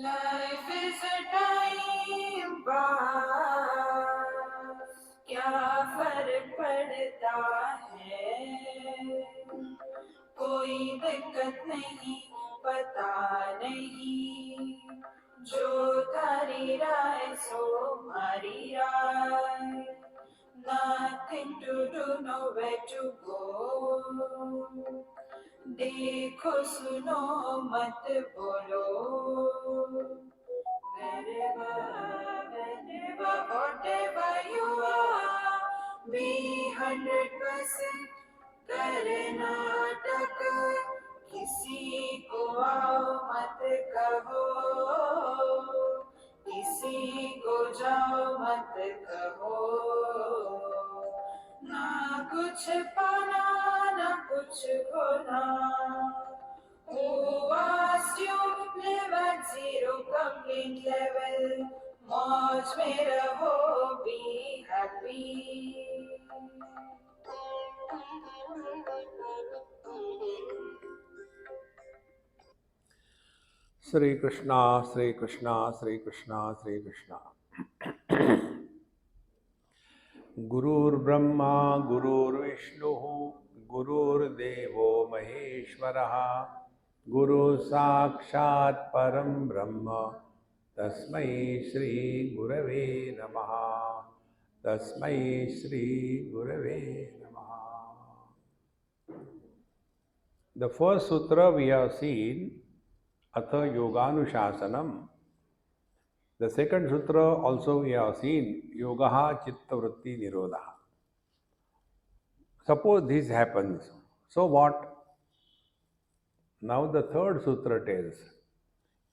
Life is a time pass, क्या फर्क पड़ता है, कोई दिक्कत नहीं, पता नहीं, जो तारी राय सो हमारी राय, nothing to do, nowhere to go, देखो सुनो मत बोलो, wherever, whenever, whatever you are, be 100% Karnataka, किसी को आओ मत कहो, किसी को जाओ मत कहो, ना कुछ पाना ना कुछ खोना, who asked you live at zero complete level, मौज में रहो, be happy. Sri Krishna, Sri Krishna, Sri Krishna, Sri Krishna. Gurur Brahma, Gurur Vishnu, Gurur Devo Maheshwaraha, Guru Sakshat Param Brahma, Tasmai Shri Gurave Namaha, Tasmai Shri Gurave Namaha. The first sutra we have seen, Atha Yoganushasanam. The second sutra also we have seen, Yogaha Chitta Vritti Nirodha. Suppose this happens, so what? Now the third sutra tells,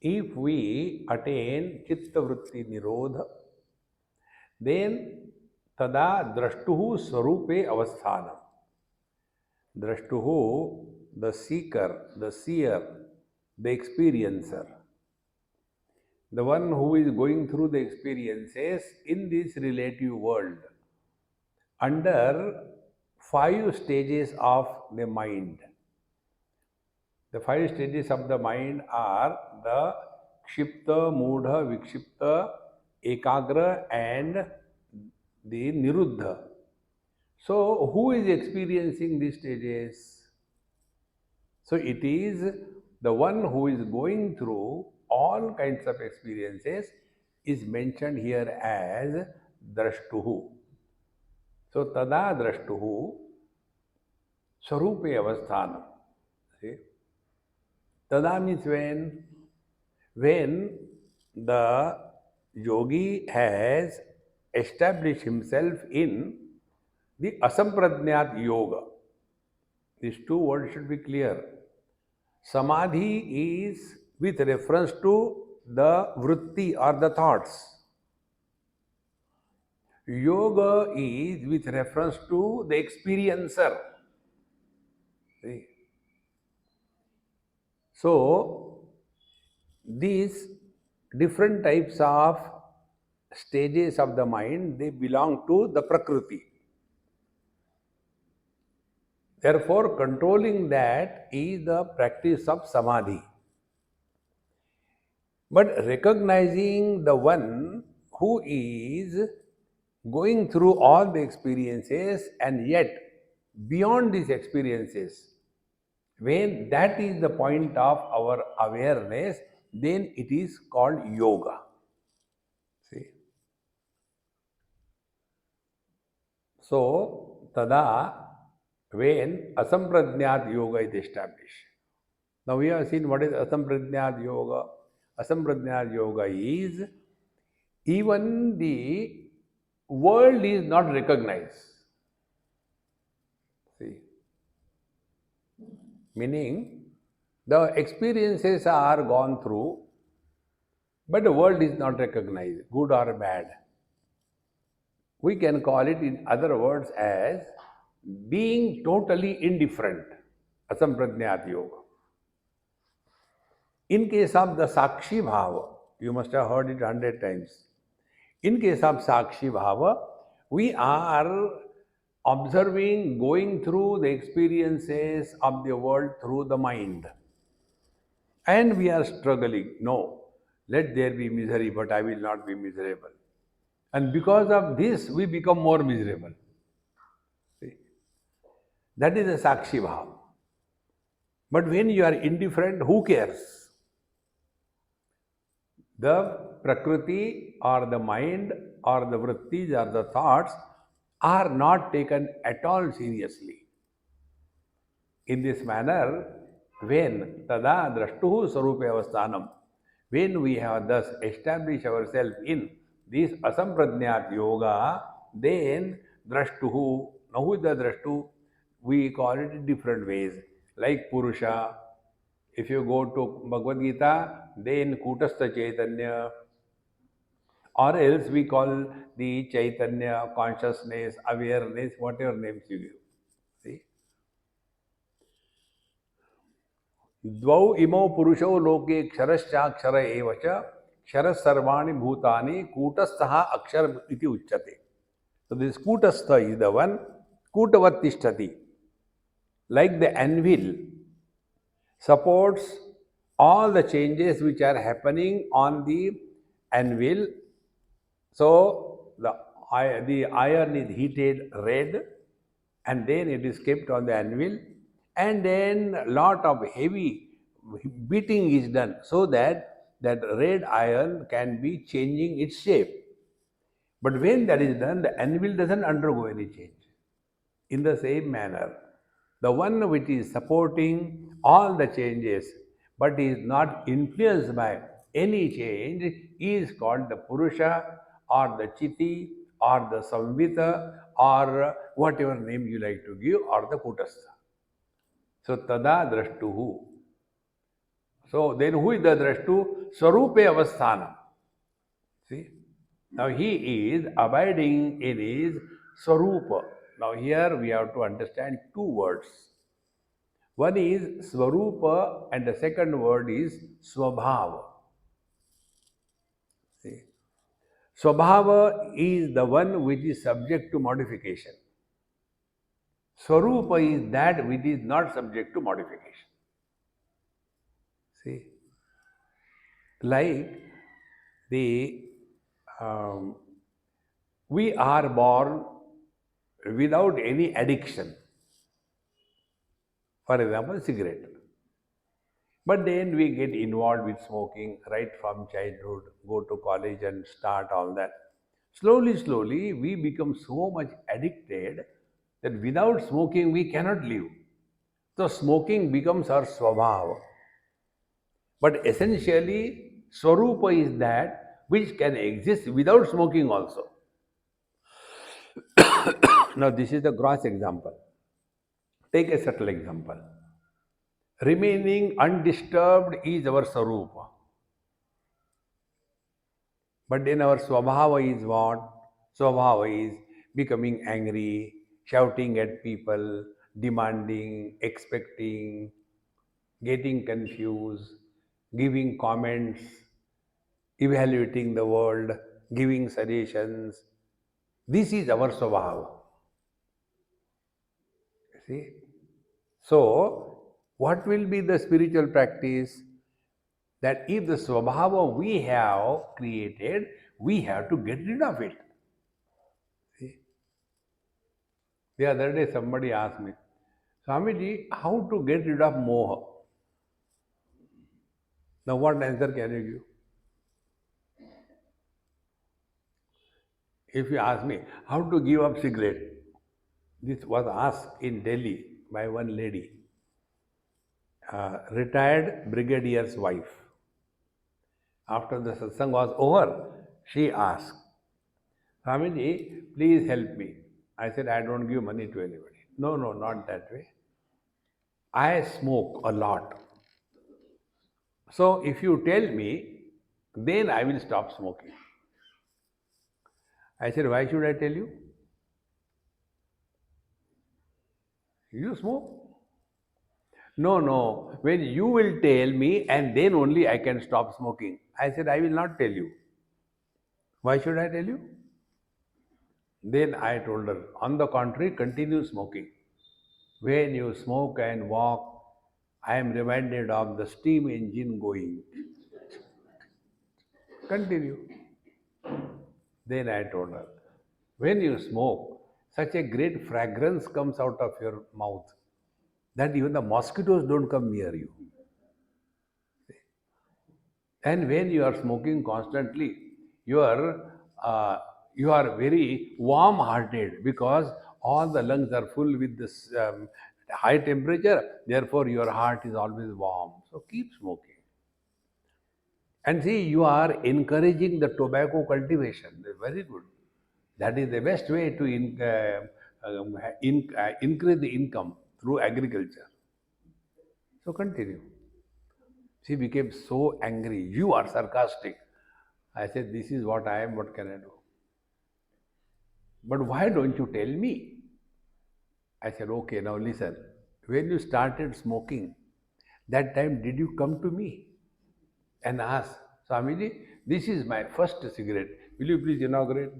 if we attain Chitta Vritti Nirodha, then tada drashtuhu swarupe avasthanam. Drashtuhu, the seeker, the seer, the experiencer. The one who is going through the experiences in this relative world under 5 stages of the mind. The 5 stages of the mind are the Kshipta, Mudha, Vikshipta, Ekagra and the Niruddha. So, who is experiencing these stages? So, it is the one who is going through all kinds of experiences is mentioned here as Drashtuhu. So, tada drashtuhu swarupe avasthanam. See? Tada means when? When the yogi has established himself in the asampradnyat yoga. These 2 words should be clear. Samadhi is with reference to the vritti or the thoughts. Yoga is with reference to the experiencer. See? So, these different types of stages of the mind, they belong to the Prakriti. Therefore, controlling that is the practice of Samadhi. But recognizing the one who is going through all the experiences and yet beyond these experiences, when that is the point of our awareness, then it is called yoga. See? So, tada, when asampradnyat yoga is established. Now we have seen what is asampradnyat yoga. Asampradnyat yoga is even the world is not recognized. See? Meaning, the experiences are gone through, but the world is not recognized, good or bad. We can call it in other words as being totally indifferent, asampradnyat yoga. In case of the Sakshi Bhava, you must have heard it 100 times. In case of Sakshi Bhava, we are observing, going through the experiences of the world through the mind. And we are struggling. No. Let there be misery, but I will not be miserable. And because of this, we become more miserable. See? That is a Sakshi Bhav. But when you are indifferent, who cares? The Prakriti or the mind or the vrittis or the thoughts are not taken at all seriously. In this manner, when tada drashtuhu sarupe avasthanam, when we have thus established ourselves in this asamprajnat yoga, then drashtuhu, now who is the drashtu? We call it in different ways, like Purusha. If you go to Bhagavad Gita, then Kutastha Chaitanya, or else we call the Chaitanya, consciousness, awareness, whatever names you give. See? द्वौ इमौ पुरुषौ लोके क्षरश्चाक्षर एव च क्षर सर्वाणि भूतानि कूटस्थः अक्षर इति उच्यते. So this kutastha is the one kutavat tishtati. Like the anvil supports all the changes which are happening on the anvil. So the iron is heated red and then it is kept on the anvil and then lot of heavy beating is done so that that red iron can be changing its shape. But when that is done, the anvil doesn't undergo any change. In the same manner, the one which is supporting all the changes but is not influenced by any change is called the Purusha or the Chiti or the Samvita or whatever name you like to give or the Kutastha. So tada drashtuhu. So then who is the drashtu? Swarupe avasthanam. See? Now he is abiding in his Swarupa. Now here we have to understand two words. One is Swarupa and the second word is Swabhava. See? Swabhava is the one which is subject to modification. Swarupa is that which is not subject to modification. See? Like the we are born without any addiction. For example, cigarette. But then we get involved with smoking right from childhood, go to college and start all that. Slowly, slowly, we become so much addicted that without smoking we cannot live. So smoking becomes our swabhava. But essentially, swarupa is that which can exist without smoking also. Now, this is the gross example. Take a subtle example. Remaining undisturbed is our swarupa. But then our swabhava is what? Swabhava is becoming angry, shouting at people, demanding, expecting, getting confused, giving comments, evaluating the world, giving suggestions. This is our swabhava. See? So, what will be the spiritual practice? That if the swabhava we have created, we have to get rid of it. See? The other day somebody asked me, Swamiji, how to get rid of moha? Now what answer can you give? If you ask me, how to give up cigarette? This was asked in Delhi by one lady, retired brigadier's wife. After the satsang was over, she asked, Swamiji, please help me. I said, I don't give money to anybody. No, no, not that way. I smoke a lot. So if you tell me, then I will stop smoking. I said, why should I tell you? You smoke? No, no. When you will tell me and then only I can stop smoking. I said, I will not tell you. Why should I tell you? Then I told her, on the contrary, continue smoking. When you smoke and walk, I am reminded of the steam engine going. Continue. Then I told her, when you smoke, such a great fragrance comes out of your mouth that even the mosquitoes don't come near you. And when you are smoking constantly, you are you are very warm-hearted because all the lungs are full with this high temperature. Therefore, your heart is always warm. So keep smoking. And see, you are encouraging the tobacco cultivation. That's very good. That is the best way to increase the income through agriculture. So continue. She became so angry. You are sarcastic. I said, this is what I am, what can I do? But why don't you tell me? I said, okay, now listen. When you started smoking, that time did you come to me and ask, Swamiji, this is my first cigarette. Will you please inaugurate?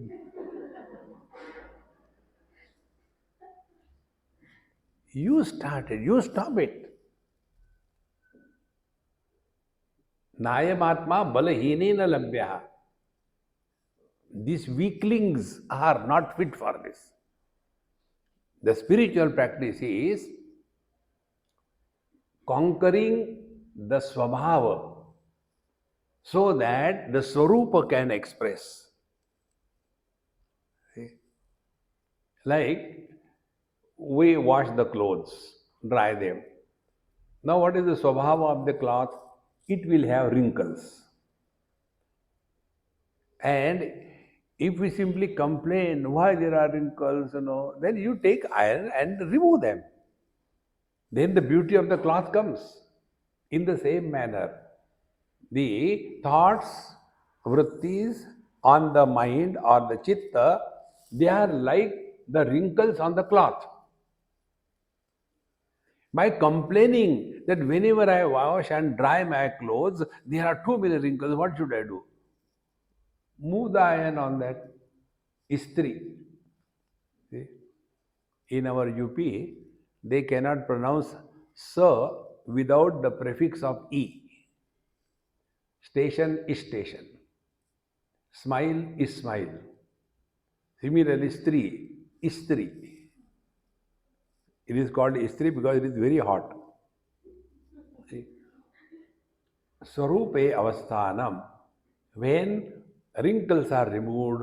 You started, you stop it. Nayamatma balahine labhya. These weaklings are not fit for this. The spiritual practice is conquering the swabhava so that the swarupa can express. See? Like we wash the clothes, dry them. Now, what is the swabhava of the cloth? It will have wrinkles. And if we simply complain why there are wrinkles, then you take iron and remove them. Then the beauty of the cloth comes. In the same manner, the thoughts, vrittis on the mind or the chitta, they are like the wrinkles on the cloth. By complaining that whenever I wash and dry my clothes, there are too many wrinkles, what should I do? Move the iron on that istri. See? In our UP, they cannot pronounce sa without the prefix of e. Station is station. Smile is smile. Similarly, istri. It is called istri because it is very hot. See? Swarupe avasthanam. When wrinkles are removed,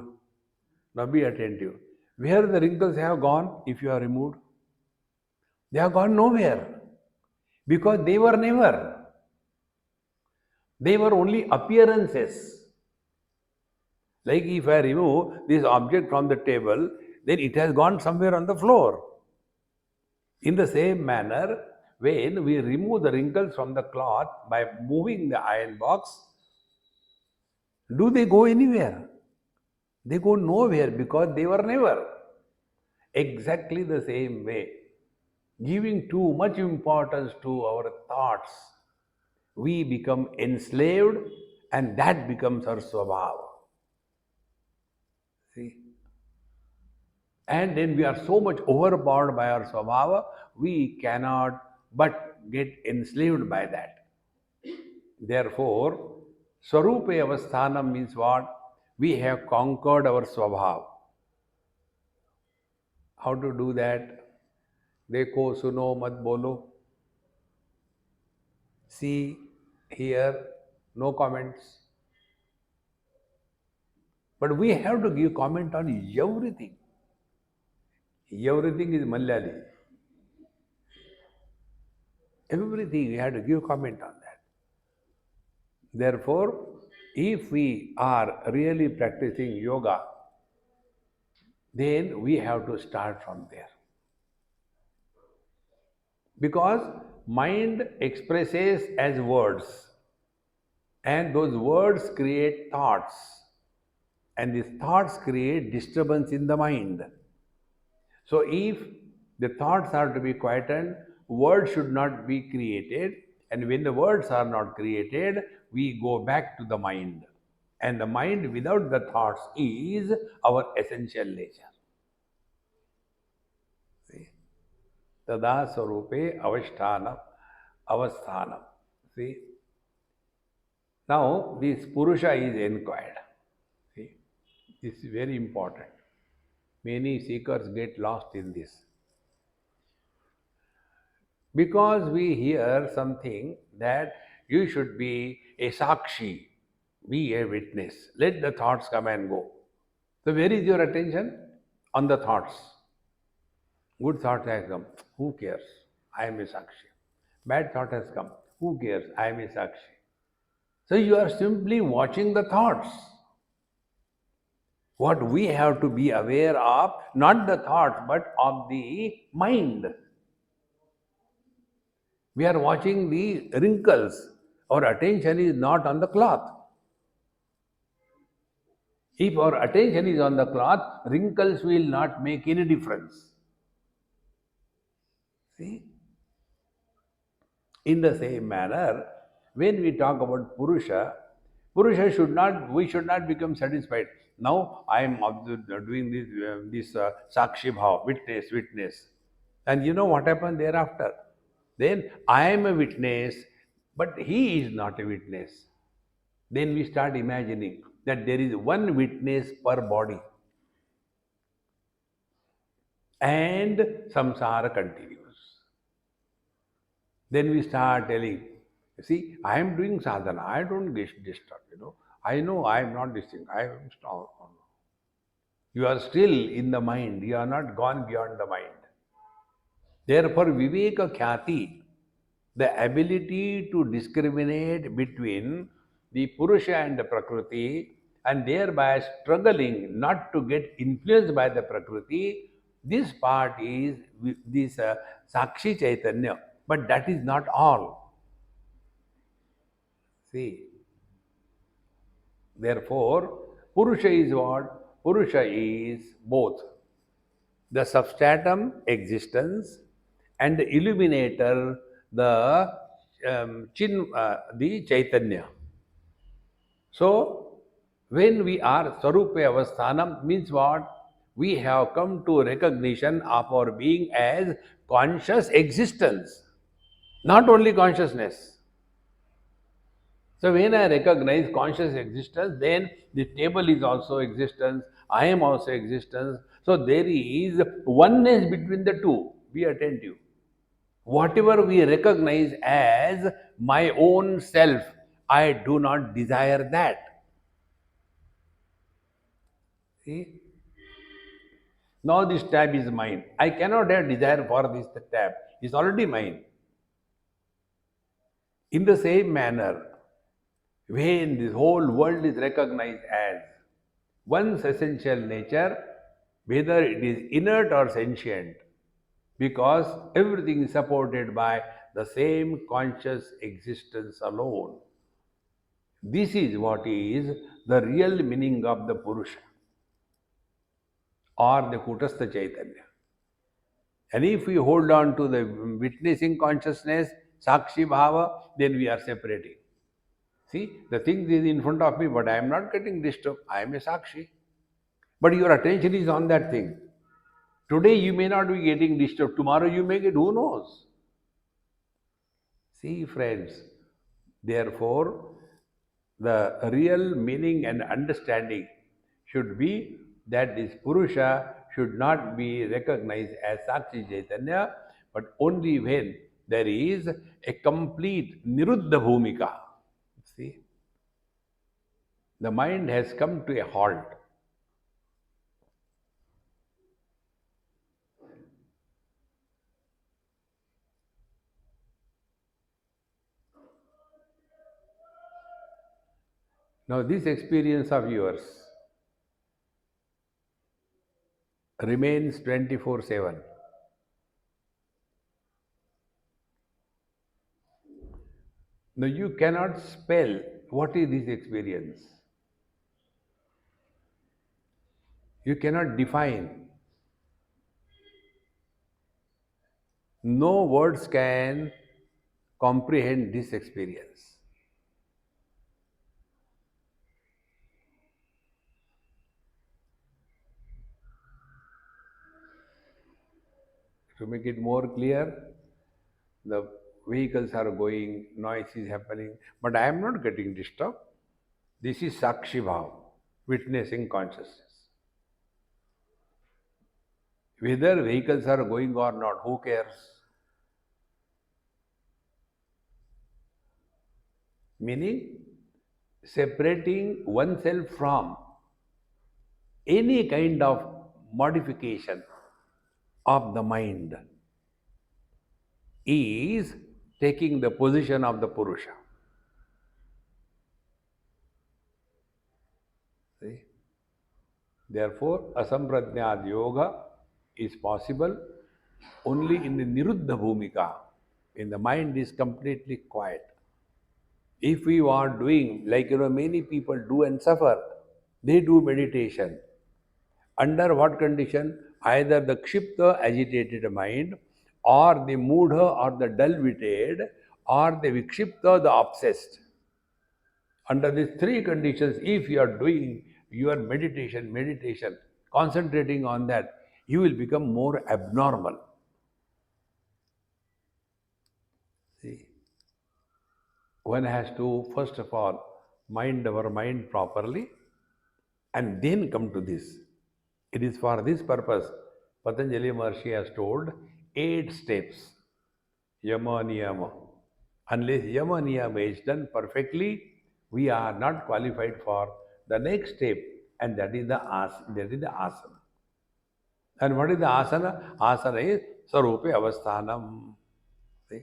now be attentive. Where the wrinkles have gone, if you are removed, they have gone nowhere because they were never. They were only appearances. Like if I remove this object from the table, then it has gone somewhere on the floor. In the same manner, when we remove the wrinkles from the cloth by moving the iron box, do they go anywhere? They go nowhere because they were never. Exactly the same way, giving too much importance to our thoughts, we become enslaved and that becomes our swabhava. See? And then we are so much overpowered by our swabhava, we cannot but get enslaved by that. Therefore, Swarupe Avasthanam means what? We have conquered our swabhava. How to do that? Dekho, suno, mat bolo. See, hear, no comments. But we have to give comment on everything. Everything is Malayali. Everything we have to give comment on that. Therefore, if we are really practicing yoga, then we have to start from there. Because mind expresses as words, and those words create thoughts, and these thoughts create disturbance in the mind. So, if the thoughts are to be quietened, words should not be created, and when the words are not created, we go back to the mind. And the mind without the thoughts is our essential nature. See? Tada Swarupe Avasthanam. See? Now, this Purusha is inquired. See, this is very important. Many seekers get lost in this. Because we hear something that you should be a sakshi, be a witness, let the thoughts come and go. So, where is your attention? On the thoughts. Good thought has come, who cares? I am a sakshi. Bad thought has come, who cares? I am a sakshi. So, you are simply watching the thoughts. What we have to be aware of, not the thoughts, but of the mind. We are watching the wrinkles. Our attention is not on the cloth. If our attention is on the cloth, wrinkles will not make any difference. See? In the same manner, when we talk about Purusha should not, we should not become satisfied. Now I am doing this Sakshi Bhav, witness, witness. And you know what happened thereafter? Then I am a witness, but he is not a witness. Then we start imagining that there is one witness per body and samsara continues. Then we start telling, see, I am doing sadhana, I don't get disturbed. I know I am not this thing, I am strong. You are still in the mind, you are not gone beyond the mind. Therefore, Viveka Khyati, the ability to discriminate between the Purusha and the Prakriti and thereby struggling not to get influenced by the Prakriti, this part is this Sakshi Chaitanya. But that is not all. See, therefore, Purusha is what? Purusha is both the substratum existence and the illuminator, the Chaitanya. So, when we are Sarupe Avasthanam means what? We have come to recognition of our being as conscious existence, not only consciousness. So when I recognize conscious existence, then the table is also existence, I am also existence. So there is oneness between the two. Be attentive. Whatever we recognize as my own self, I do not desire that. See? Now this tab is mine. I cannot have desire for this tab. It's already mine. In the same manner, when this whole world is recognized as one's essential nature, whether it is inert or sentient, because everything is supported by the same conscious existence alone. This is what is the real meaning of the Purusha or the Kutastha Chaitanya. And if we hold on to the witnessing consciousness, Sakshi Bhava, then we are separating. See, the thing is in front of me, but I am not getting disturbed. I am a Sakshi. But your attention is on that thing. Today you may not be getting disturbed. Tomorrow you may get, who knows? See, friends, therefore, the real meaning and understanding should be that this Purusha should not be recognized as Sakshi Chaitanya, but only when there is a complete Niruddha Bhumika. See, the mind has come to a halt. Now, this experience of yours remains 24/7. Now, you cannot spell what is this experience. You cannot define. No words can comprehend this experience. To make it more clear, the vehicles are going, noise is happening, but I am not getting disturbed. This is Sakshi Bhav, witnessing consciousness. Whether vehicles are going or not, who cares? Meaning, separating oneself from any kind of modification of the mind is taking the position of the Purusha. See? Therefore, asamprajnat yoga is possible only in the niruddha bhumika, when the mind is completely quiet. If we are doing, like many people do and suffer, they do meditation. Under what condition? Either the kshipta, agitated mind, or the mudha, or the dull-witted, or the vikshipta, the obsessed. Under these three conditions, if you are doing your meditation, concentrating on that, you will become more abnormal. See, one has to, first of all, mind our mind properly and then come to this. It is for this purpose Patanjali Maharshi has told 8 steps. Yama Niyama. Unless Yama Niyama is done perfectly, we are not qualified for the next step, and that is the asana. And what is the asana? Asana is Sarupe Avasthanam. See?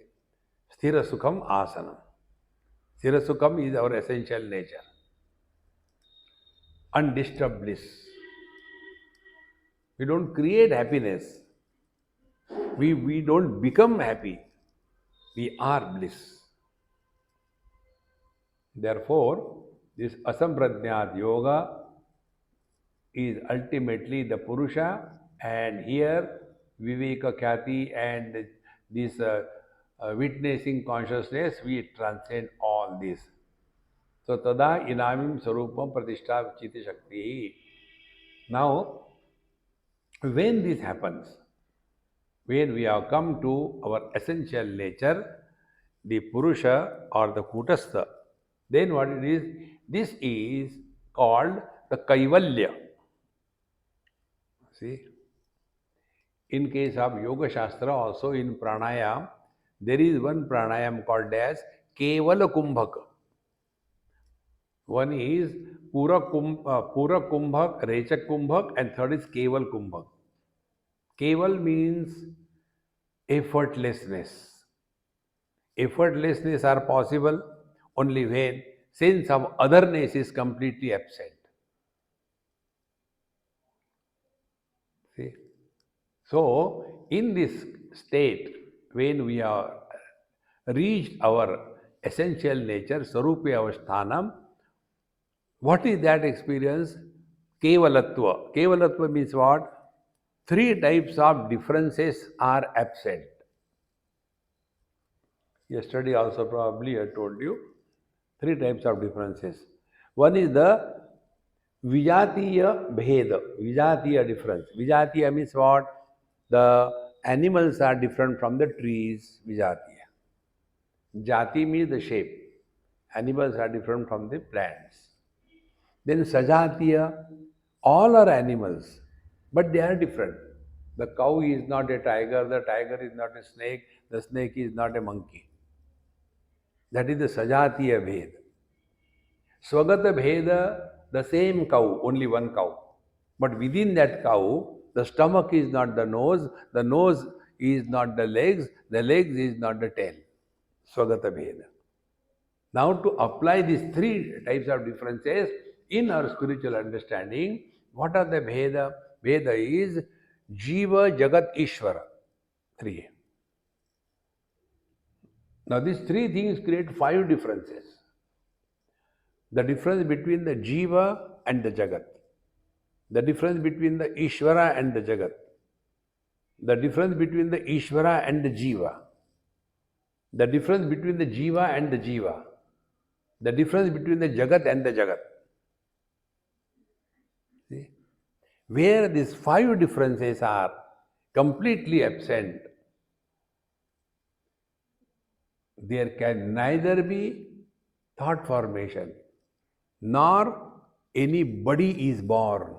Sthira Sukham Asanam. Sthira Sukham is our essential nature. Undisturbed bliss. We don't create happiness. We don't become happy. We are bliss. Therefore, this asamprajnat yoga is ultimately the Purusha, and here Viveka Khyati and this witnessing consciousness, we transcend all this. So, tada inamim sarupam pratishtha chiti shakti. Now, when this happens, when we have come to our essential nature, the Purusha or the Kutastha, then what it is? This is called the Kaivalya. See, in case of Yoga Shastra, also in Pranayam, there is one Pranayam called as Kevala Kumbhak. One is Pura Kumbhak, Rechak Kumbhak, and third is Keval Kumbhak. Keval means effortlessness. Effortlessness are possible only when sense of otherness is completely absent. See? So, in this state, when we are reached our essential nature, Sarupi Avasthanam, what is that experience? Kevalatva. Kevalatva means what? 3 types of differences are absent. Yesterday also probably I told you 3 types of differences. One is the Vijatiya Bheda, Vijatiya difference. Vijatiya means what? The animals are different from the trees, Vijatiya. Jati means the shape. Animals are different from the plants. Then Sajatiya, all are animals, but they are different. The cow is not a tiger, the tiger is not a snake, the snake is not a monkey. That is the Sajatiya Bhed. Swagata Bheda, the same cow, only one cow. But within that cow, the stomach is not the nose is not the legs is not the tail. Swagata Bheda. Now, to apply these 3 types of differences in our spiritual understanding, what are the Bheda? Bheda is Jiva, Jagat, Ishvara. 3. Now, these 3 things create 5 differences. The difference between the Jiva and the Jagat, the difference between the Ishvara and the Jagat, the difference between the Ishvara and the Jiva, the difference between the Jiva and the Jiva, the difference between the Jagat and the Jagat. See? Where these 5 differences are completely absent, there can neither be thought formation nor anybody is born.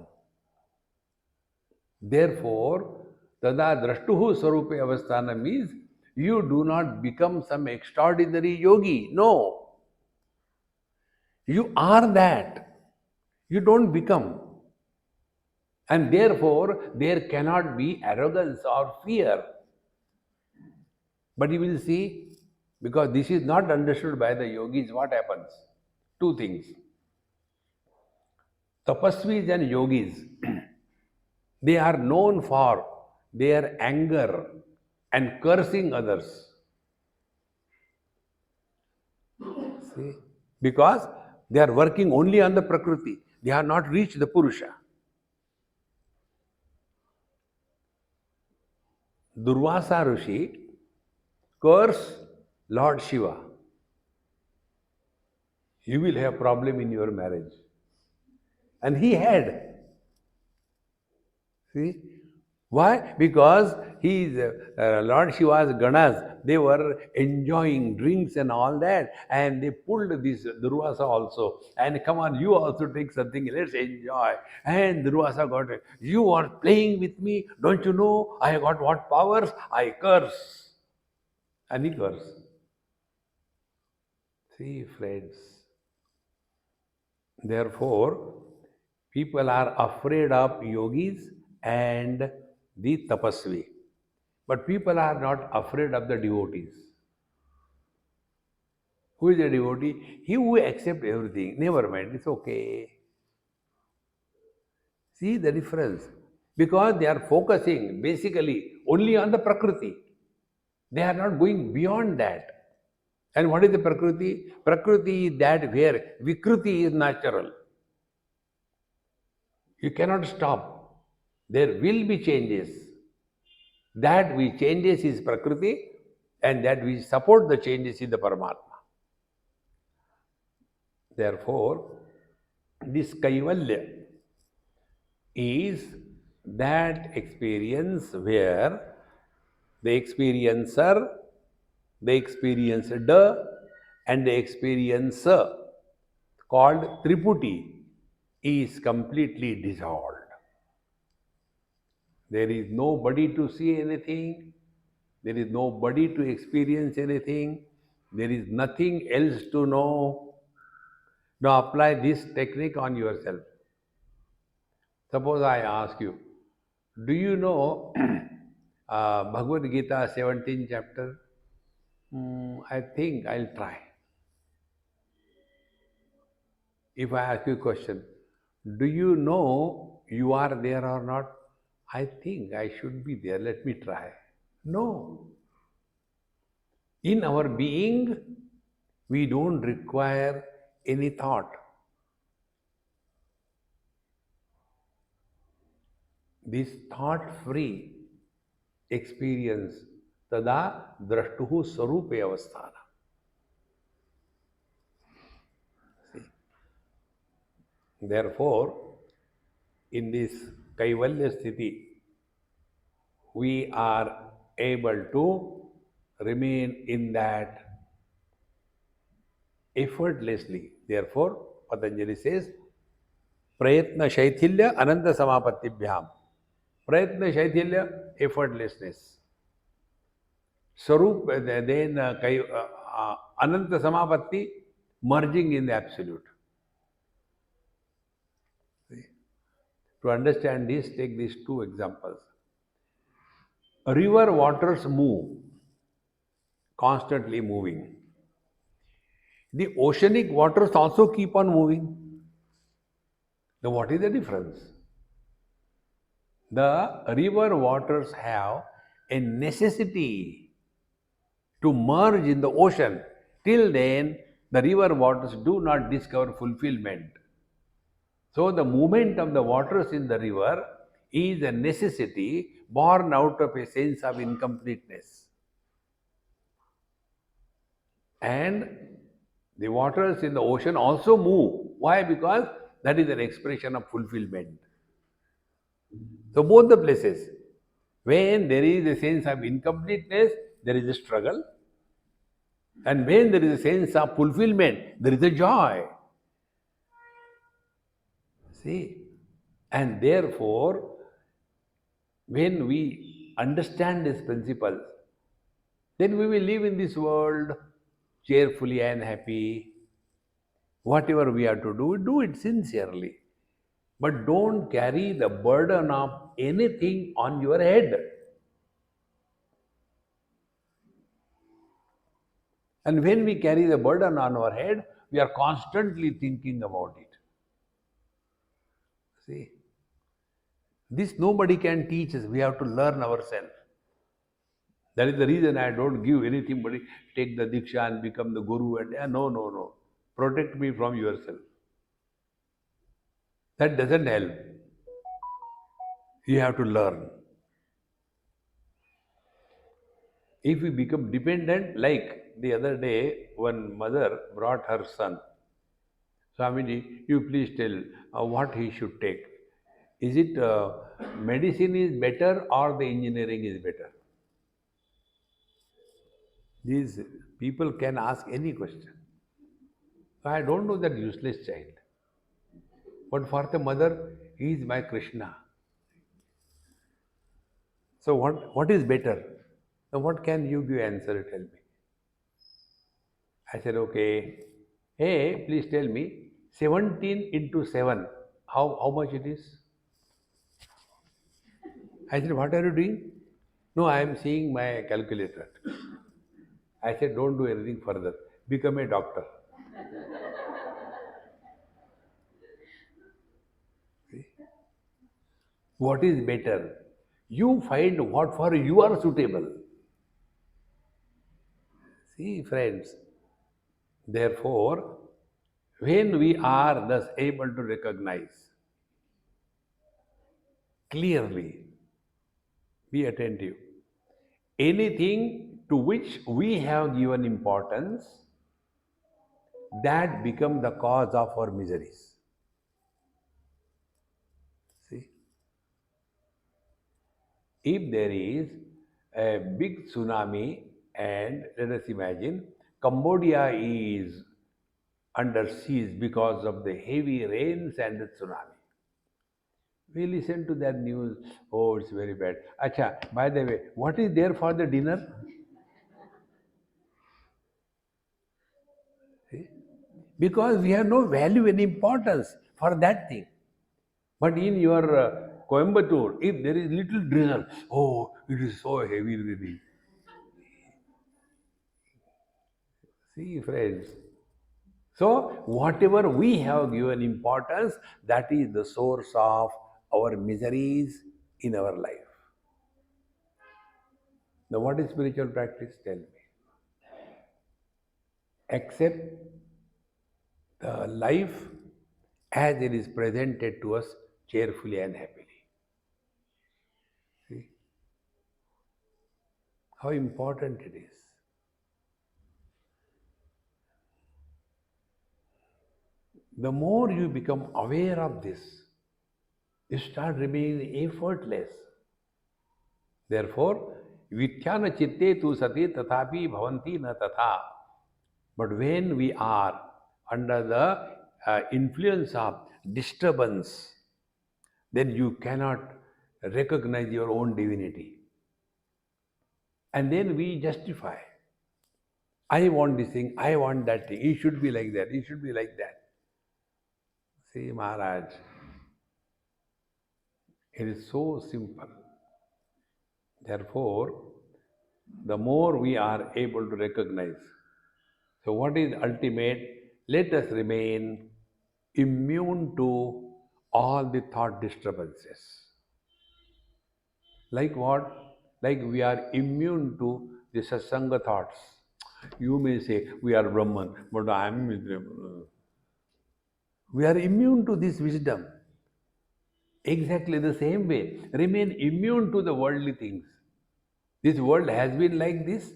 Therefore, tada drashtuhu swarupe avasthana means you do not become some extraordinary yogi. No, you are that. You don't become. And therefore, there cannot be arrogance or fear. But you will see, because this is not understood by the yogis, what happens? Two things. Tapasvis and yogis, they are known for their anger and cursing others. See? Because they are working only on the Prakriti. They have not reached the Purusha. Durvasa Rishi curse Lord Shiva. You will have problem in your marriage. And he had. See? Why? Because Lord Shiva's Ganas, they were enjoying drinks and all that, and they pulled this Durvasa also. And come on, you also take something, let's enjoy. And Durvasa got it. You are playing with me, don't you know? I got what powers? I curse. And he cursed. See, friends. Therefore, people are afraid of yogis and the tapasvi. But people are not afraid of the devotees. Who is a devotee? He who accepts everything. Never mind, it's okay. See the difference. Because they are focusing basically only on the Prakriti. They are not going beyond that. And what is the Prakriti? Prakriti is that where Vikruti is natural. You cannot stop. There will be changes. That which changes is Prakriti, and that which support the changes is the Paramatma. Therefore, this Kaivalya is that experience where the experiencer, the experienced, and the experiencer, called Triputi, is completely dissolved. There is nobody to see anything, there is nobody to experience anything, there is nothing else to know. Now apply this technique on yourself. Suppose I ask you, do you know Bhagavad Gita 17th chapter? I think I'll try. If I ask you a question, do you know you are there or not? I think I should be there. Let me try. No. In our being, we don't require any thought. This thought-free experience, tada drashtuhu sarupe avasthana. Therefore, in this Kaivalya Sthiti, we are able to remain in that effortlessly. Therefore, Patanjali says, Prayatna Shaithilya Ananta Samapatibhyam. Prayatna Shaithilya, effortlessness. Sarup, then Ananta Samapatti, merging in the Absolute. See? To understand this, take these two examples. River waters move, constantly moving. The oceanic waters also keep on moving. Now, what is the difference? The river waters have a necessity to merge in the ocean. Till then, the river waters do not discover fulfillment. So, the movement of the waters in the river is a necessity born out of a sense of incompleteness. And the waters in the ocean also move. Why? Because that is an expression of fulfillment. So both the places, when there is a sense of incompleteness, there is a struggle. And when there is a sense of fulfillment, there is a joy. See? And therefore, when we understand these principles, then we will live in this world cheerfully and happy. Whatever we have to do it sincerely. But don't carry the burden of anything on your head. And when we carry the burden on our head, we are constantly thinking about it. See, this nobody can teach us. We have to learn ourselves. That is the reason I don't give anything, but take the diksha and become the guru. And no, no, no. Protect me from yourself. That doesn't help. You have to learn. If we become dependent, like the other day, one mother brought her son. Swamiji, you please tell what he should take. Is it medicine is better or the engineering is better? These people can ask any question. I don't know that useless child. But for the mother, he is my Krishna. So what is better? Now what can you give answer? Tell me. I said, okay. Hey, please tell me, 17 into 7, how much it is? I said, what are you doing? No, I am seeing my calculator. I said, don't do anything further. Become a doctor. See? What is better? You find what for you are suitable. See, friends, therefore, when we are thus able to recognize clearly, be attentive, anything to which we have given importance, that become the cause of our miseries. See, if there is a big tsunami and let us imagine Cambodia is under siege because of the heavy rains and the tsunami. We listen to that news, oh, it's very bad. Acha, by the way, what is there for the dinner? See? Because we have no value and importance for that thing. But in your Coimbatore, if there is little drizzle, oh, it is so heavy rain. See, friends. So, whatever we have given importance, that is the source of our miseries in our life. Now, what is spiritual practice? Tell me. Accept the life as it is presented to us cheerfully and happily. See how important it is. The more you become aware of this, you start remaining effortless. Therefore, vityana chitte tu sati tathapi bhavanti na tatha. But when we are under the influence of disturbance, then you cannot recognize your own divinity. And then we justify. I want this thing, I want that thing, it should be like that, it should be like that. See, Maharaj, it is so simple. Therefore, the more we are able to recognize. So, what is ultimate? Let us remain immune to all the thought disturbances. Like what? Like we are immune to the satsanga thoughts. You may say, we are Brahman, but I am. We are immune to this wisdom. Exactly the same way, remain immune to the worldly things. This world has been like this,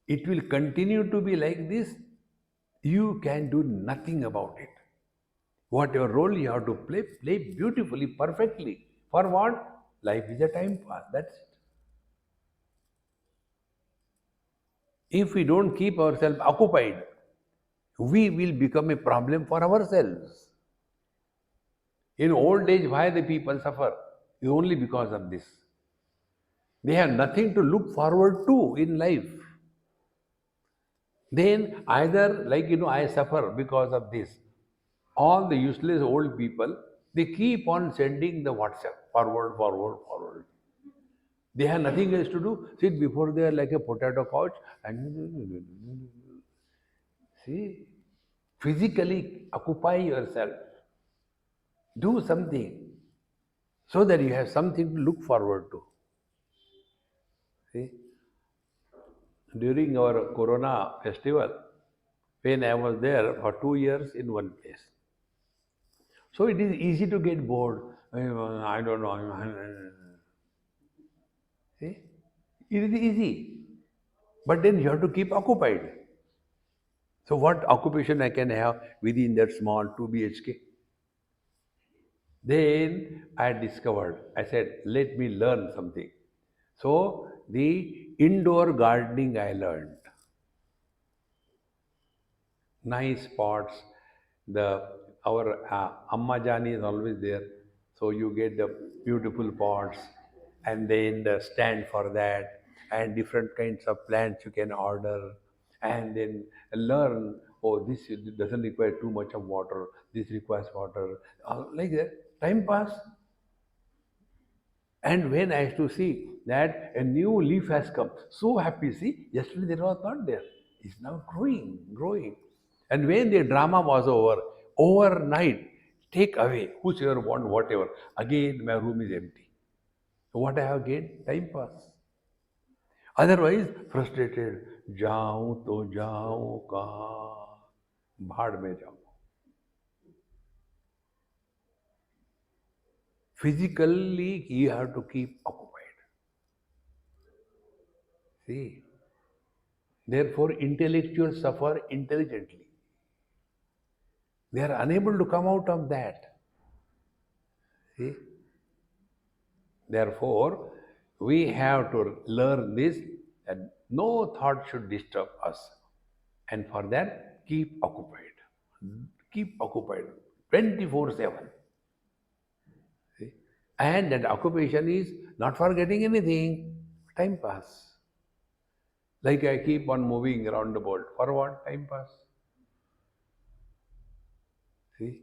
it will continue to be like this. You can do nothing about it. Whatever role you have to play, play beautifully, perfectly. For what? Life is a time pass, that's it. If we don't keep ourselves occupied, we will become a problem for ourselves. In old age, why the people suffer? Is only because of this. They have nothing to look forward to in life. Then either, like I suffer because of this. All the useless old people, they keep on sending the WhatsApp forward, forward, forward. They have nothing else to do. Sit before there like a potato couch and see, physically occupy yourself. Do something so that you have something to look forward to. See, during our Corona festival, when I was there for 2 years in one place. So it is easy to get bored. I don't know. See, it is easy. But then you have to keep occupied. So what occupation I can have within that small 2 BHK? Then I discovered, I said, let me learn something. So the indoor gardening I learned. Nice pots. The our Amma Jani is always there. So you get the beautiful pots and then the stand for that and different kinds of plants you can order and then learn, oh, this doesn't require too much of water, this requires water. Like that. Time pass. And when I used to see that a new leaf has come, so happy. See, yesterday there was not there. It's now growing, growing. And when the drama was over, overnight, take away whosoever want whatever. Again, my room is empty. So what I have gained? Time pass. Otherwise, frustrated. जाऊं तो जाऊं कहाँ भाड़ में जाऊं. Physically, you have to keep occupied. See, therefore, intellectuals suffer intelligently. They are unable to come out of that. See? Therefore, we have to learn this that no thought should disturb us. And for that, keep occupied. Keep occupied 24/7. See? And that occupation is not for getting anything, time pass. Like I keep on moving around the world. For what? Time pass. See?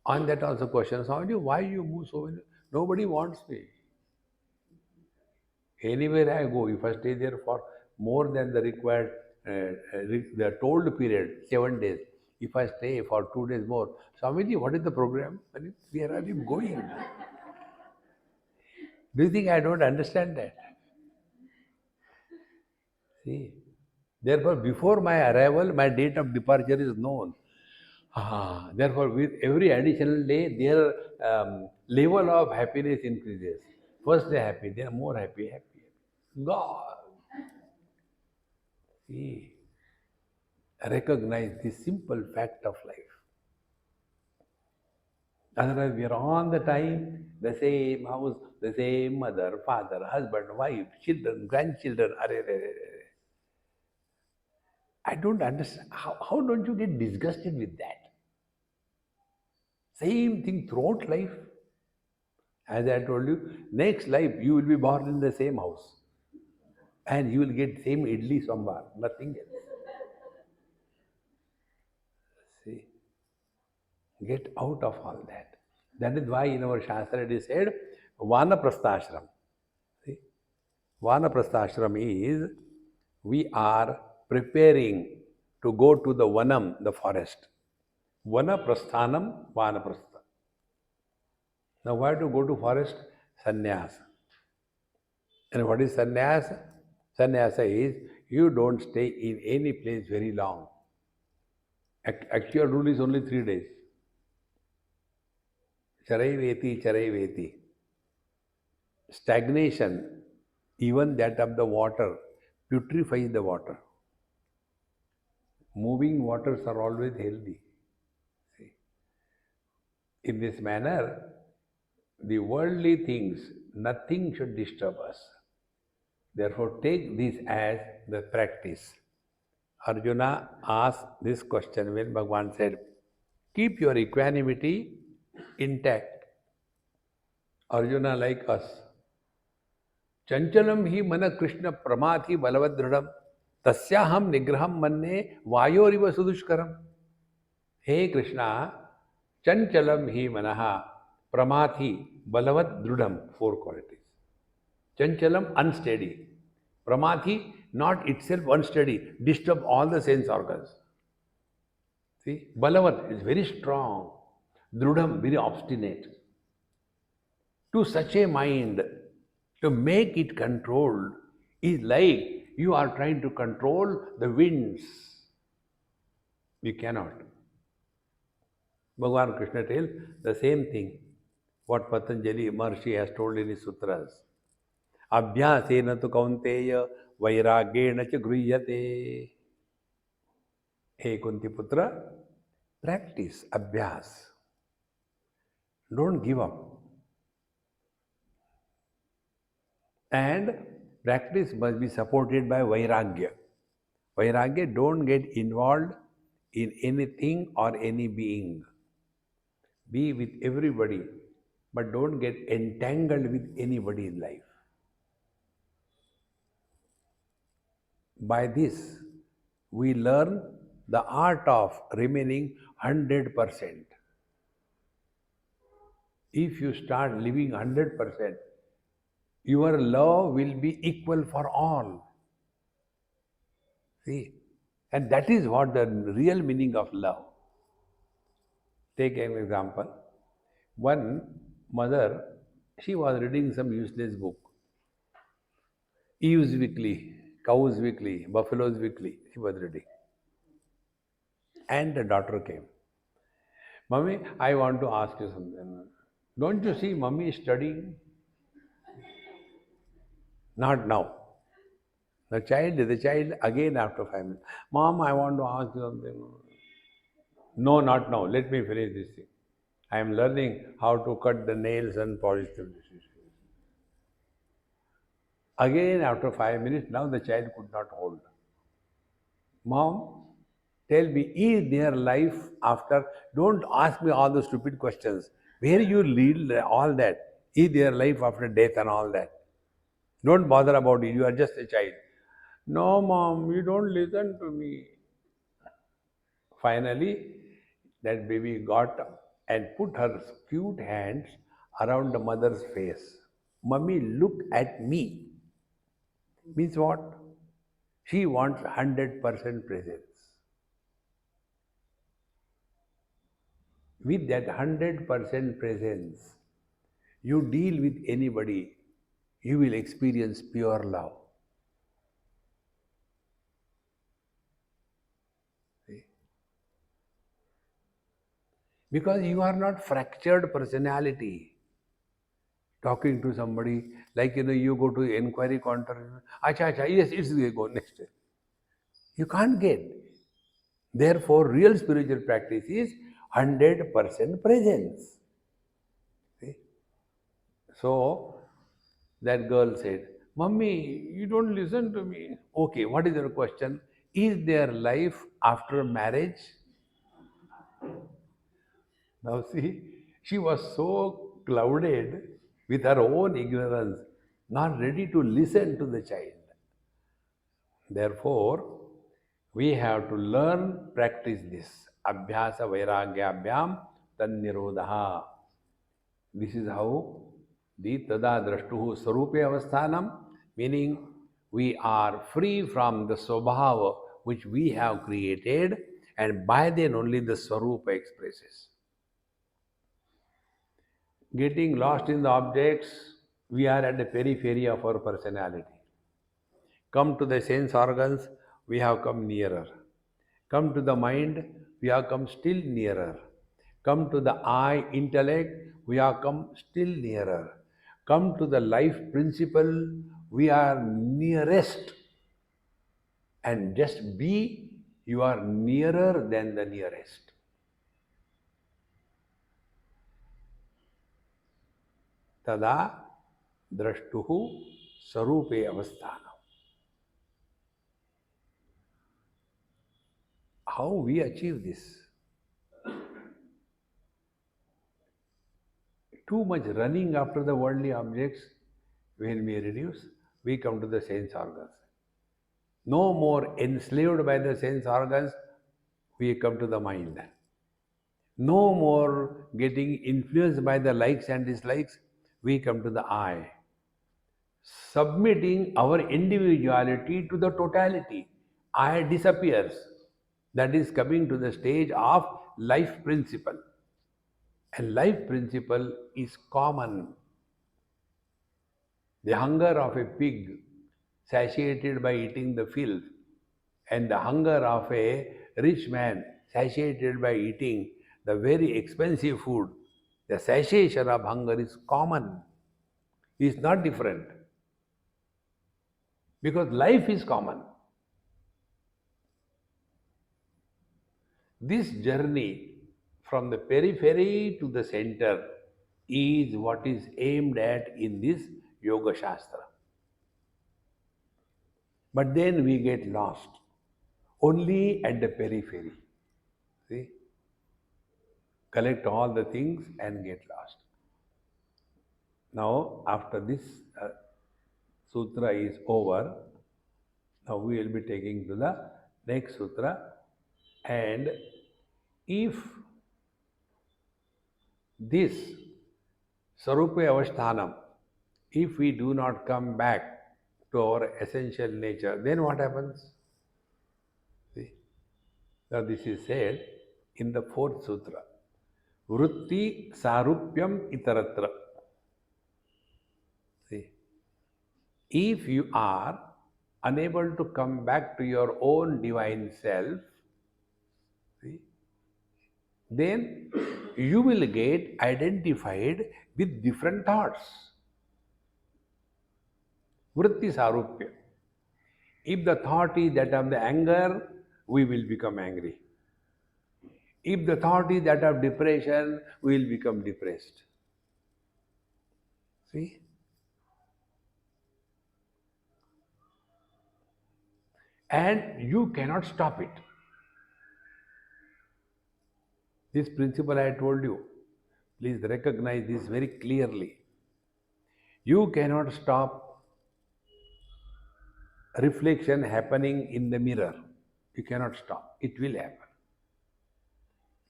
On that also question, Swami, why you move so many? Nobody wants me. Anywhere I go, if I stay there for more than the required, the told period, 7 days, if I stay for 2 days more, Swamiji, what is the program? Where are you going? Do you think I don't understand that? See, therefore, before my arrival, my date of departure is known. Therefore, with every additional day, their level of happiness increases. First they happy, they are more happy, happy. God, see, recognize this simple fact of life. Otherwise, we are on the time, the same house, the same mother, father, husband, wife, children, grandchildren. I don't understand. How don't you get disgusted with that? Same thing throughout life. As I told you, next life you will be born in the same house. And you will get same idli sambar, nothing else. See, get out of all that. That is why in our Shastra it is said, Vanaprasthashram. See, Vanaprasthashram is we are preparing to go to the Vanam, the forest. Vanaprasthanam, Vanaprastha. Now why to go to forest? Sannyas. And what is sannyasa? Sannyasa is you don't stay in any place very long. Actual rule is only 3 days. Charai veti. Stagnation, even that of the water, putrefies the water. Moving waters are always healthy. See? In this manner, the worldly things, nothing should disturb us. Therefore, take this as the practice. Arjuna asked this question when Bhagavan said, keep your equanimity intact. Arjuna, like us, chanchalam hi mana Krishna pramathi balavadridam tasyaham nigraham manne vayoriva sudushkaram. Hey Krishna, chanchalam hi manaha pramathi balavadridam, four qualities. Chanchalam, unsteady. Pramathi, not itself unsteady, disturb all the sense organs. See, Balavat is very strong. Drudam, very obstinate. To such a mind, to make it controlled is like you are trying to control the winds. You cannot. Bhagavan Krishna tells the same thing, what Patanjali Maharshi has told in his sutras. Abhyasena tu kaunteya vairagena cha griyate. Hey Kunti Putra, practice, abhyas. Don't give up. And practice must be supported by vairagya. Vairagya, don't get involved in anything or any being. Be with everybody, but don't get entangled with anybody in life. By this, we learn the art of remaining 100%. If you start living 100%, your love will be equal for all. See? And that is what the real meaning of love. Take an example. One mother, she was reading some useless book. Eve's Weekly, Cow's Weekly, Buffalo's Weekly, she was reading. And the daughter came. Mummy, I want to ask you something. Don't you see Mummy is studying? Not now. The child again after 5 minutes. Mom, I want to ask you something. No, not now. Let me finish this thing. I am learning how to cut the nails and polish them. Again, after 5 minutes, now the child could not hold. Mom, tell me, is there life after? Don't ask me all the stupid questions. Where you lead all that? Is there life after death and all that? Don't bother about it. You are just a child. No, Mom, you don't listen to me. Finally, that baby got up and put her cute hands around the mother's face. Mummy, look at me. Means what? She wants 100% presence. With that 100% presence, you deal with anybody, you will experience pure love. See? Because you are not fractured personality. Talking to somebody, like you go to inquiry counter, acha, yes, it's go next. You can't get. Therefore, real spiritual practice is 100% presence. See? So, that girl said, Mummy, you don't listen to me. Okay, what is your question? Is there life after marriage? Now, see, she was so clouded with her own ignorance, not ready to listen to the child. Therefore, we have to learn, practice this. Abhyasa vairagyabhyam tannirodha. This is how the tada drashtuhu sarupe avasthanam, meaning we are free from the swabhava which we have created, and by then only the swarupa expresses. Getting lost in the objects, we are at the periphery of our personality. Come to the sense organs, we have come nearer. Come to the mind, we have come still nearer. Come to the I, intellect, we have come still nearer. Come to the life principle, we are nearest. And just be, you are nearer than the nearest. Tada drashtuhu sarupe avasthanam. How we achieve this? Too much running after the worldly objects, when we reduce, we come to the sense organs. No more enslaved by the sense organs, we come to the mind. No more getting influenced by the likes and dislikes, we come to the I. Submitting our individuality to the totality, I disappears. That is coming to the stage of life principle. And life principle is common. The hunger of a pig satiated by eating the filth, and the hunger of a rich man satiated by eating the very expensive food, the satiation of hunger is common, is not different, because life is common. This journey from the periphery to the center is what is aimed at in this Yoga Shastra. But then we get lost only at the periphery. See? Collect all the things and get lost. Now, after this sutra is over, now we will be taking to the next sutra. And if this Sarupa Avasthanam, if we do not come back to our essential nature, then what happens? See? Now this is said in the fourth sutra. Vritti sarupyam itaratra. See? If you are unable to come back to your own divine self, see, then you will get identified with different thoughts. Vritti sarupya. If the thought is that of the anger, we will become angry. If the thought is that of depression, we will become depressed. See? And you cannot stop it. This principle I told you, please recognize this very clearly. You cannot stop reflection happening in the mirror. You cannot stop. It will happen.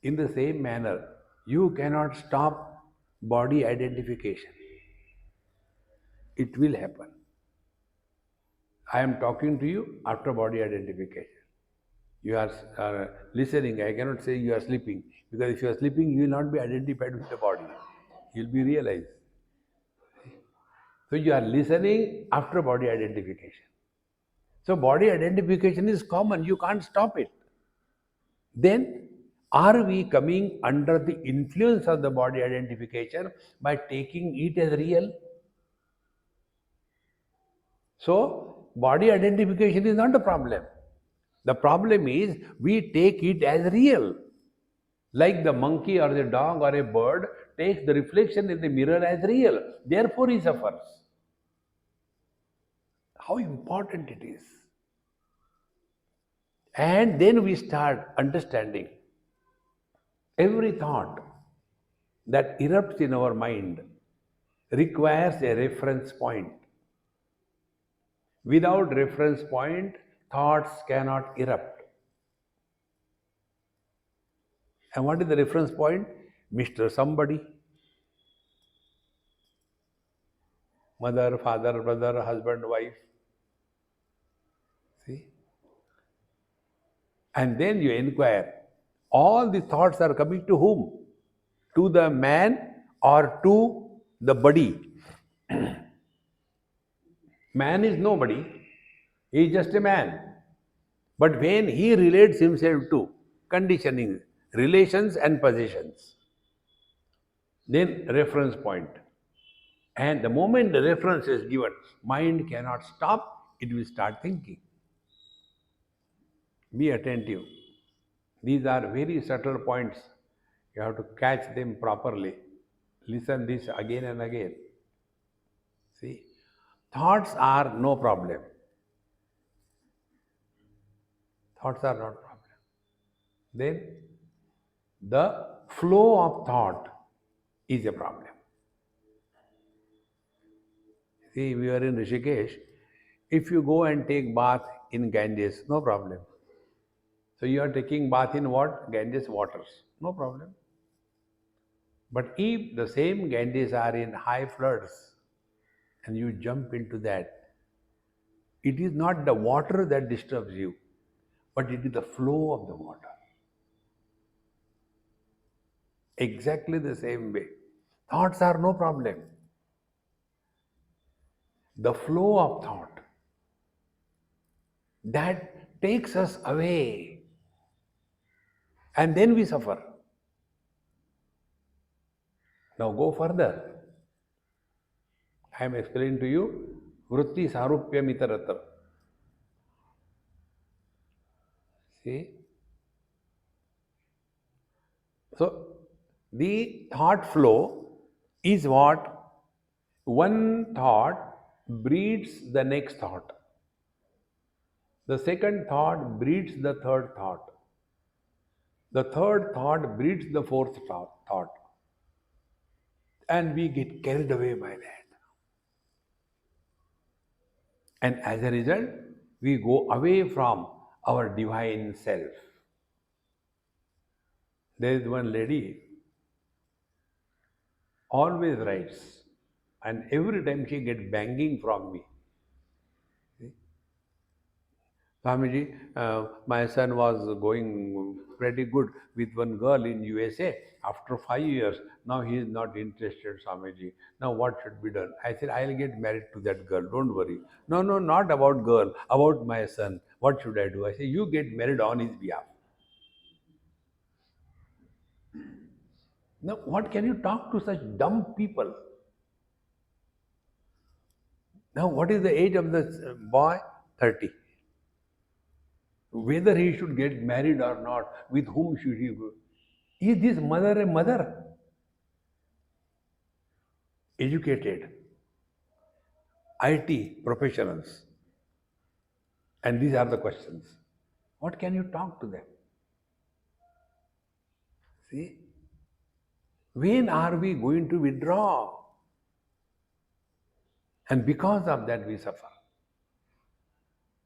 In the same manner, you cannot stop body identification. It will happen. I am talking to you after body identification. You are listening. I cannot say you are sleeping, because if you are sleeping, you will not be identified with the body. You will be realized. So you are listening after body identification. So body identification is common. You can't stop it. Then are we coming under the influence of the body identification by taking it as real? So body identification is not the problem. The problem is we take it as real. Like the monkey or the dog or a bird takes the reflection in the mirror as real. Therefore he suffers. How important it is. And then we start understanding every thought that erupts in our mind requires a reference point. Without reference point, thoughts cannot erupt. And what is the reference point? Mr. Somebody. Mother, father, brother, husband, wife. See? And then you inquire, all the thoughts are coming to whom? To the man or to the body? Man is nobody, he is just a man. But when he relates himself to conditioning, relations and possessions, then reference point. And the moment the reference is given, mind cannot stop, it will start thinking. Be attentive. These are very subtle points. You have to catch them properly. Listen this again and again. See, thoughts are no problem. Thoughts are not problem. then the flow of thought is a problem. See, we are in Rishikesh. If you go and take bath in Ganges, no problem. So you are taking bath in what? Ganges waters, no problem. But if the same Ganges are in high floods and you jump into that, it is not the water that disturbs you, but it is the flow of the water. Exactly the same way. Thoughts are no problem. The flow of thought that takes us away, and then we suffer. Now go further. I am explaining to you Vritti Sarupya Mitaratar. See? So the thought flow is what? One thought breeds the next thought. The second thought breeds the third thought. The third thought breeds the fourth thought. And we get carried away by that. And as a result, we go away from our divine self. There is one lady always writes, and every time she gets banging from me. Swamiji, my son was going pretty good with one girl in USA. After 5 years, now he is not interested, Swamiji. Now what should be done? I said, I'll get married to that girl. Don't worry. No, no, not about girl. About my son. What should I do? I said, you get married on his behalf. Now, what can you talk to such dumb people? Now, what is the age of the boy? 30. Whether he should get married or not, with whom should he go? Is this mother a mother? Educated, IT professionals. And these are the questions. What can you talk to them? See? When are we going to withdraw? And because of that, we suffer.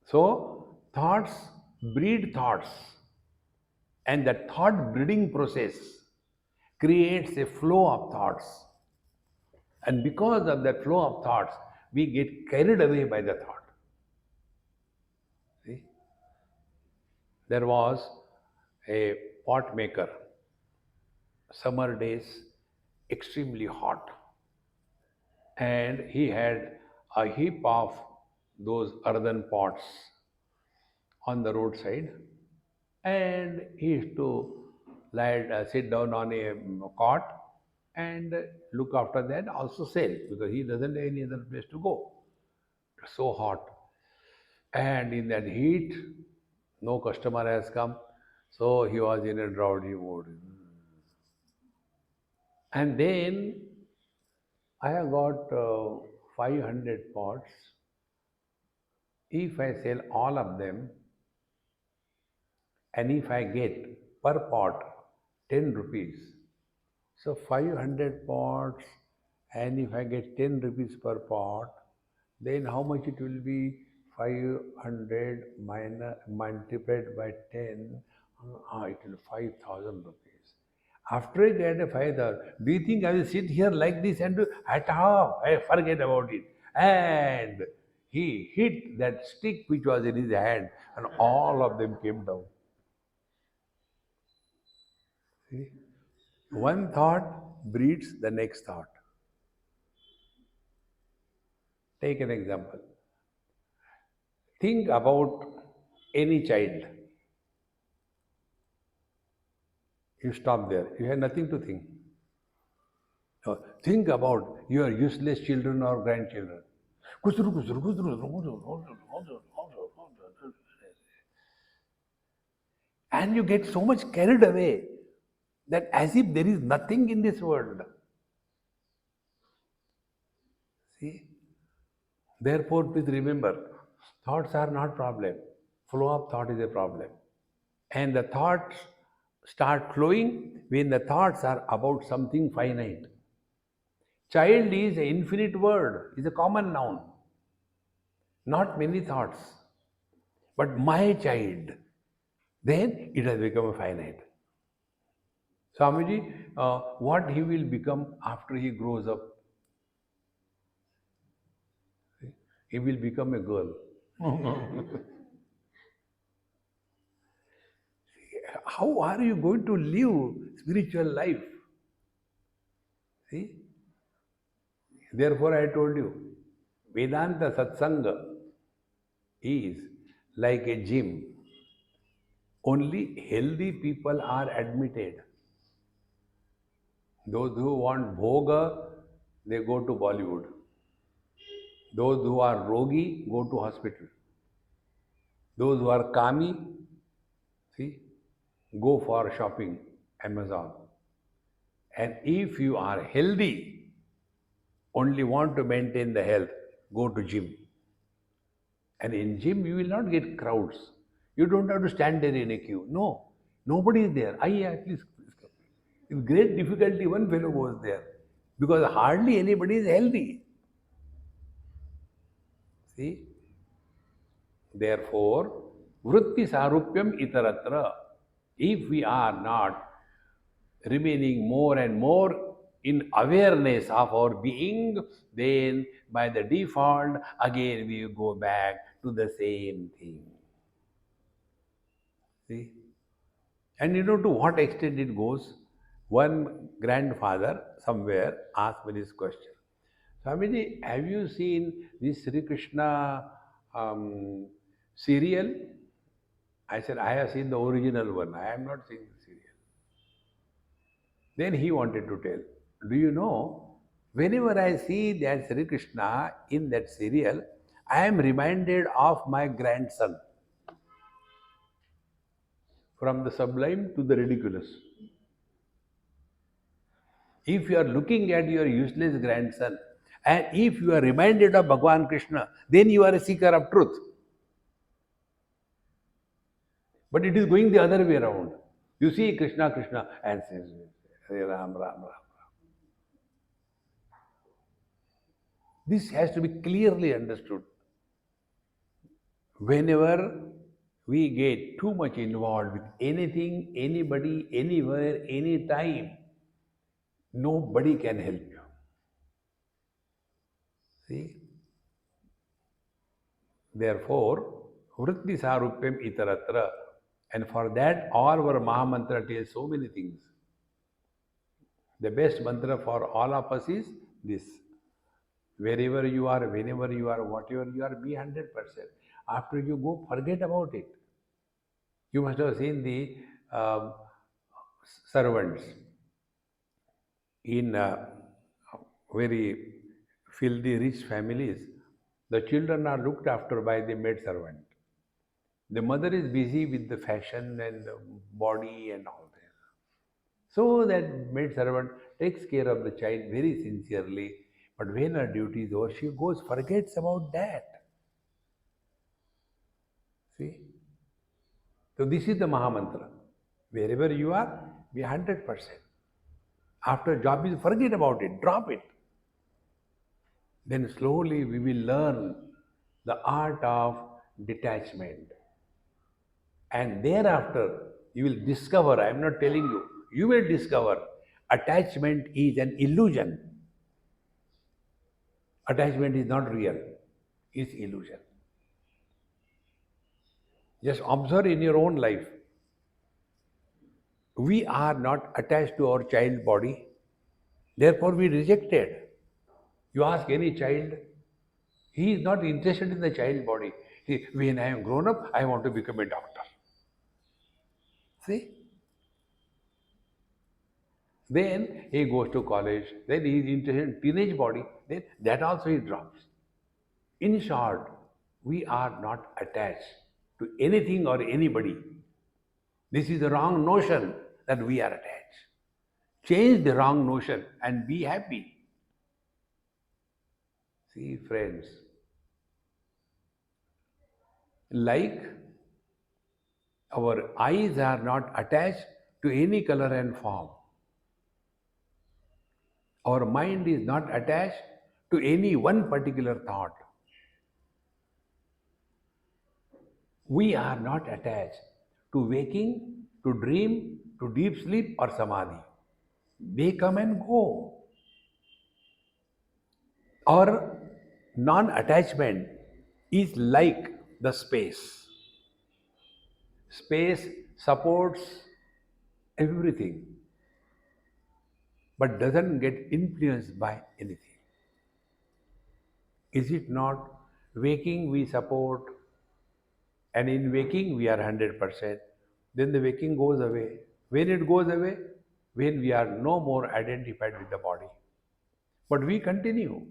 So, thoughts breed thoughts. And that thought breeding process creates a flow of thoughts. And because of that flow of thoughts, we get carried away by the thought. See? There was a pot maker, summer days, extremely hot. And he had a heap of those earthen pots on the roadside. And he used to sit down on a cot and look after that, also sell, because he doesn't have any other place to go. It's so hot. And in that heat, no customer has come, so he was in a drowsy mood. And then I have got 500 pots. If I sell all of them, and if I get per pot 10 rupees, so 500 pots, and if I get 10 rupees per pot, then how much it will be? 500 multiplied by 10, it will be 5,000 rupees. After I get a 5,000, do you think I will sit here like this and do, at all? I forget about it. And he hit that stick which was in his hand, and all of them came down. See? One thought breeds the next thought. Take an example. Think about any child. You stop there. You have nothing to think. Now, think about your useless children or grandchildren. And you get so much carried away that as if there is nothing in this world. See? Therefore, please remember, thoughts are not problem. Flow of thought is a problem. And the thoughts start flowing when the thoughts are about something finite. Child is an infinite word, is a common noun, not many thoughts. But my child, then it has become a finite. Swamiji, what he will become after he grows up? He will become a girl. How are you going to live spiritual life? See? Therefore, I told you, Vedanta Satsanga is like a gym. Only healthy people are admitted. Those who want bhoga, they go to Bollywood. Those who are rogi go to hospital. Those who are kami, see, go for shopping, Amazon. And if you are healthy, only want to maintain the health, go to gym. And in gym, you will not get crowds. You don't have to stand there in a queue. No, nobody is there. Yeah, please come. With great difficulty, one fellow goes there because hardly anybody is healthy. See, therefore, vritti sarupyam itaratra. If we are not remaining more and more in awareness of our being, then by the default, again we go back to the same thing. See? And you know to what extent it goes? One grandfather somewhere asked me this question. Swamiji, have you seen this Sri Krishna serial? I said, I have seen the original one. I have not seen the serial. Then he wanted to tell. Do you know, whenever I see that Sri Krishna in that serial, I am reminded of my grandson. From the sublime to the ridiculous. If you are looking at your useless grandson, and if you are reminded of Bhagavan Krishna, then you are a seeker of truth. But it is going the other way around. You see Krishna, Krishna, and says, Hare Ram, Ram, Ram. This has to be clearly understood. Whenever we get too much involved with anything, anybody, anywhere, anytime, nobody can help you. See? Therefore, vritti sarupyam itaratra. And for that, all our Mahamantra tells so many things. The best mantra for all of us is this. Wherever you are, whenever you are, whatever you are, be 100%. After you go, forget about it. You must have seen the servants in very filthy rich families. The children are looked after by the maid servant. The mother is busy with the fashion and the body and all that. So that maid servant takes care of the child very sincerely. But when her duty is over, she goes, forgets about that. See? So this is the Mahamantra. Wherever you are, be 100%. After job is, forget about it, drop it. Then slowly we will learn the art of detachment. And thereafter, you will discover, I am not telling you, you will discover attachment is an illusion. Attachment is not real, it's illusion. Just observe in your own life. We are not attached to our child body, therefore we rejected. You ask any child, he is not interested in the child body. When I am grown up, I want to become a doctor. See? Then he goes to college, then he is interested in teenage body, then that also he drops. In short, we are not attached to anything or anybody. This is the wrong notion that we are attached. Change the wrong notion and be happy. See, friends, like our eyes are not attached to any color and form. Our mind is not attached to any one particular thought. We are not attached to waking, to dream, to deep sleep or samadhi. They come and go. Our non attachment is like the space. Space supports everything but doesn't get influenced by anything. Is it not? Waking we support, and in waking we are 100%. Then the waking goes away. When it goes away, when we are no more identified with the body. But we continue.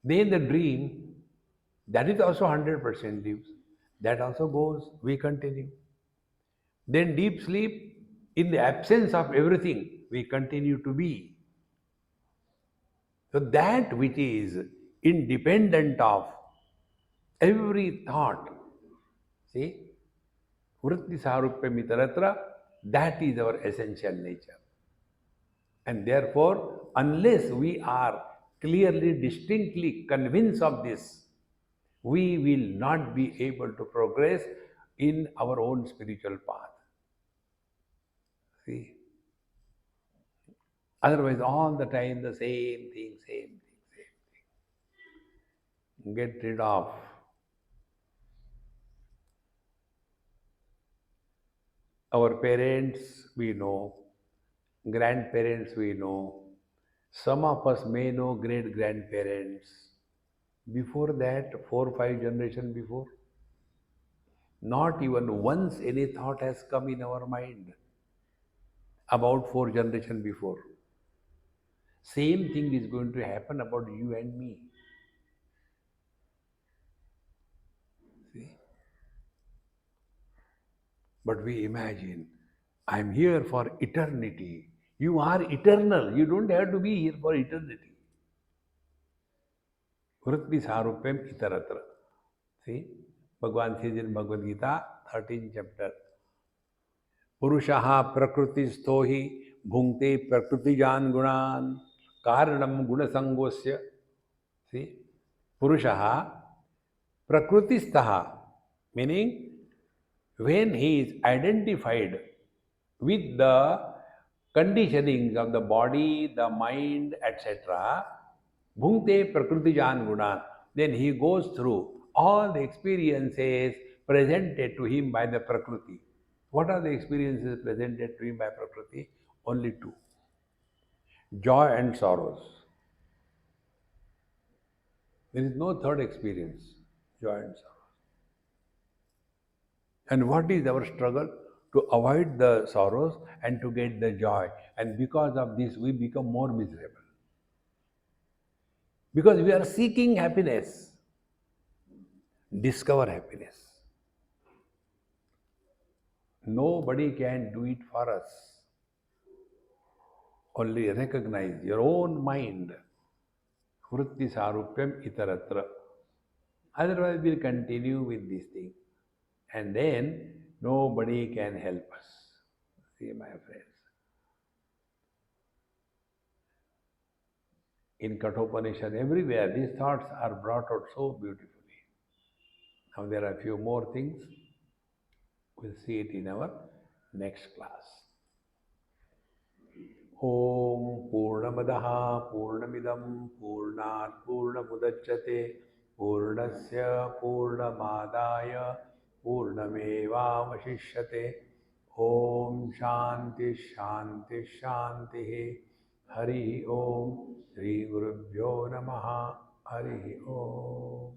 Then the dream, that is also 100% lives. That also goes, we continue. Then deep sleep, in the absence of everything, we continue to be. So that which is independent of every thought, see, vritti sarupyam itaratra, that is our essential nature. And therefore, unless we are clearly, distinctly convinced of this, we will not be able to progress in our own spiritual path. See? Otherwise, all the time the same thing, same thing, same thing. Get rid of. Our parents, we know. Grandparents, we know. Some of us may know great grandparents. Before that, 4 or 5 generations before, not even once any thought has come in our mind about 4 generations before. Same thing is going to happen about you and me. See? But we imagine, I'm here for eternity. You are eternal. You don't have to be here for eternity. Vritti sarupyam itaratra. See? Bhagavan says in Bhagavad Gita, 13th chapter. Purushaha prakritisto hi bhungte prakritijan gunan karanam gunasangosya. See? Purushaha prakritistaha, meaning when he is identified with the conditionings of the body, the mind, etc., bhungte prakritijan gunan, then he goes through all the experiences presented to him by the Prakriti. What are the experiences presented to him by Prakriti? Only two: joy and sorrows. There is no third experience, joy and sorrow. And what is our struggle? To avoid the sorrows and to get the joy. And because of this, we become more miserable. Because we are seeking happiness. Discover happiness. Nobody can do it for us. Only recognize your own mind. Vritti sarupyam itaratra. Otherwise, we'll continue with this thing. And then nobody can help us. See, my friends. In Kathopanishad, everywhere, these thoughts are brought out so beautifully. Now, there are a few more things. We'll see it in our next class. Om Purnamadaha Purnamidam Purnat Purnamudachyate Purnasya Purnamadaya Purnamevavashishyate. Om Shanti Shanti Shanti. Hari Om. Sri Gurubhyo Namaha. Hari Om.